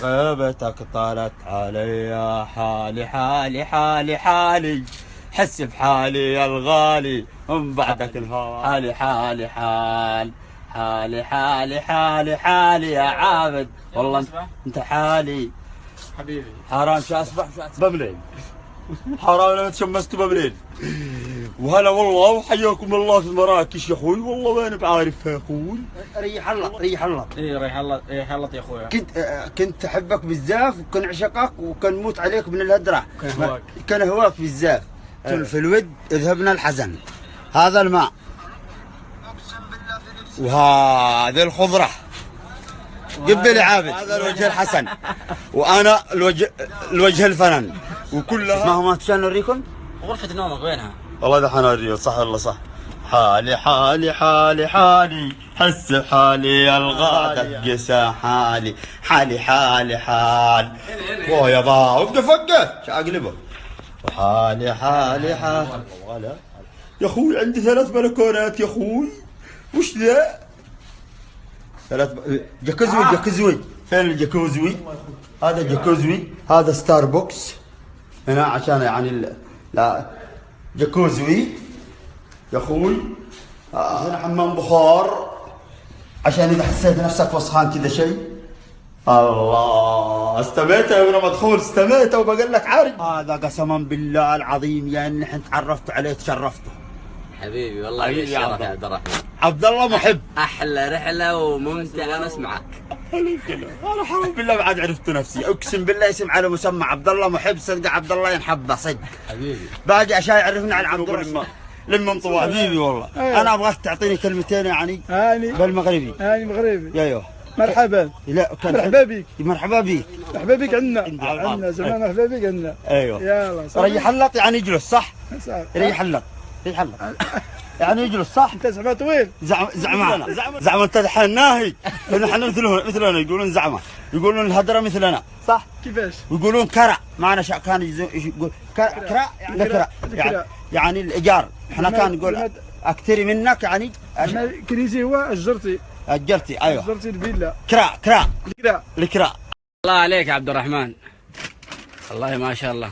غيبتك طالت علي حالي حالي حالي حالي، حس بحالي الغالي من بعدك الهوى. حالي حالي حالي حالي حالي حالي يا عابد، والله انت حالي حبيبي. حرام شو اصبح بملين، حرام لما تشمست بملين. وهلا والله وحياكم الله في مراكش يا اخوي، والله ما انا بعارفها يا اخوي. ريح الله ريح الله. ايه ريح الله ريح الله يا اخويا. كنت احبك بزاف وكن عشقك وكان موت عليك من الهدره. كان هواك بزاف. في الود اذهبنا الحزن. هذا الماء وهذه الخضره. قبل عابد هذا الوجه الحسن وانا الوجه الفنان وكلها. ما هو ما تشان نوريكم غرفة نومك وينها؟ والله دحين اوريك. صح والله صح. حالي حالي حالي حالي، حس حالي الغادة قسا حالي حالي حالي حالي. اوه يا با وقف وقف شو اقلبه. حالي حالي حالي يا اخوي. عندي 3 بلكونات يا اخوي. وش ذا؟ 3 جاكوزوي. فين الجاكوزوي؟ هذا جاكوزوي، هذا ستاربكس هنا عشان يعني لا جاكوزوي يا اخوي. هنا حمام بخار عشان اذا حسيت نفسك وسخان كذا شيء. الله استميت قبل ما ادخل، استميت وبقول لك عارف. هذا قسما بالله العظيم يا ان احنا تعرفت عليه تشرفته حبيبي. والله لي الشرف يا عبد الرحمن. عبد الله محب. احلى رحله وممتعه انا اسمعك. انا حرام بالله بعد عرفت نفسي، اقسم بالله اسم على مسمى عبد الله محب. صدق عبد الله ينحب صدق حبيبي. باقي اشياء يعرفني عن عبد الله لما طوال. حبيبي والله. انا ابغاك تعطيني كلمتين يعني بالمغربي. مغربي. ايوه مرحبا. لا مرحبا بك. مرحبا بك. مرحبا بك عندنا زمان. مرحبا بك عندنا. ايوه يلا ريح اللط يعني يجلس صح؟ ريح اللط ريح اللط يعني يجلس صح؟ انت زعما طويل. زعما انت دحين ناهي. نحن مثلنا يقولون زعما، يقولون الهدره مثلنا صح؟ كيفاش؟ ويقولون كرع. معنا كان يقول كرع يعني الايجار. احنا كان نقول اكثر منك يعني. كريزي هو اجرتي. ايوه اجرتي الفيلا. كرع الله عليك يا عبد الرحمن، والله ما شاء الله.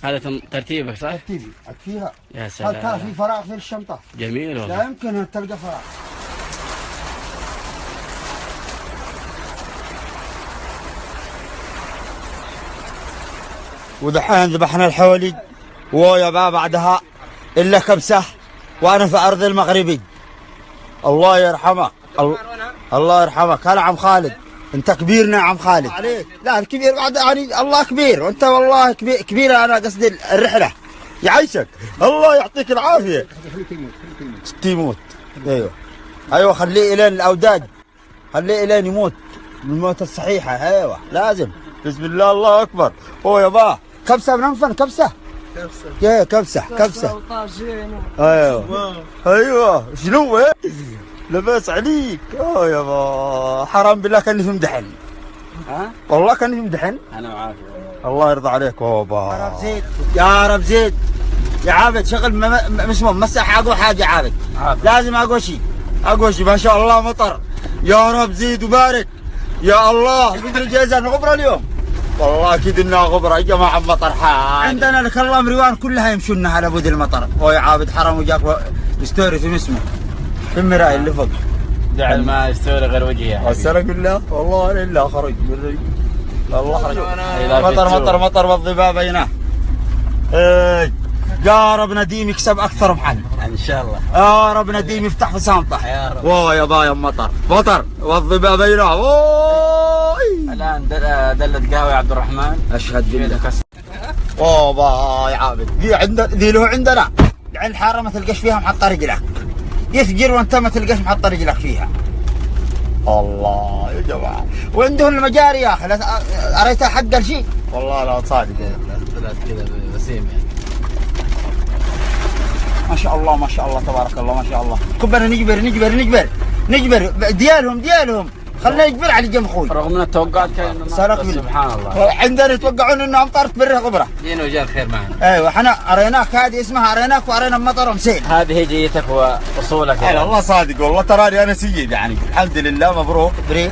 هذا ترتيبك صح؟ ترتيبي فيها. يا سلام. هل كان في فراغ في الشنطه؟ جميل والله. لا يمكن ان تلقى فراغ. ودحين ذبحنا الحولي ويا با بعدها الا كبسه وانا في ارض المغربي. الله يرحمك. الله يرحمك. هلا عم خالد انت كبيرنا يا عم خالد. عليك. لا الكبير بعد يعني الله كبير وانت والله كبير. انا قصدي الرحله يعيشك. الله يعطيك العافيه. تموت. ايوه خليه الين الاوداج، خليه الين يموت بالموت الصحيحه. ايوه لازم. بسم الله الله اكبر. اوه يابا كبسه بننفن. كبسه يا كبسه ايوه شنو لباس عليك. اوه يابا حرام بالله كاني في مدحن. والله كاني في مدحن. انا معاك. الله يرضى عليك. اوبا يا رب زيد يا رب زيد يا عابد. شغل اسمه مسح اقوى حاجه عابد. لازم اقوى شيء ما شاء الله. مطر يا رب زيد وبارك يا الله. قدر الجيزان غبره اليوم والله اكيد انها غبره يا جماعه. مطر حال عندنا لك الله مروان كلها يمشون على بود المطر. يا عابد حرام وجاك ستوري في اسمه في المرايه اللي فوق. جعل ما يستوري غير وجهي يا حبيبي. السلام بالله والله الا خرج والله خرج. مطر والضباب بيناه. يا رب نديم يكسب اكثر محل ان شاء الله. يا رب نديم يفتح في سامطه يا رب. يا بايا مطر والضباب بيناه. الان دلت قهوه يا عبد الرحمن. اشهد بالله. يا عابد ذي له عندنا يعني الحاره ما تلقاش فيها محط رجلك. يفجر وانت ما تلقاش محط رجلك فيها. الله يا جماعه. وعندهم المجاري يا اخي. اريتها حق الشيء والله لا صادق. طلعت كذا وسيم يعني. ما شاء الله تبارك الله ما شاء الله. كبر نجبر ديالهم خليه يكبر على جنب اخوي. رغم من التوقعات كان إنه سرق بس منه. سبحان الله. عندنا يتوقعون انه امطار تبرح غبره. جينا وجاء الخير معنا. ايوه احنا اريناك، هذه اسمها اريناك وارينا مطر ومسيل. هذه هديتك واصولك. والله صادق والله تراني انا سيد يعني. الحمد لله مبروك بريك.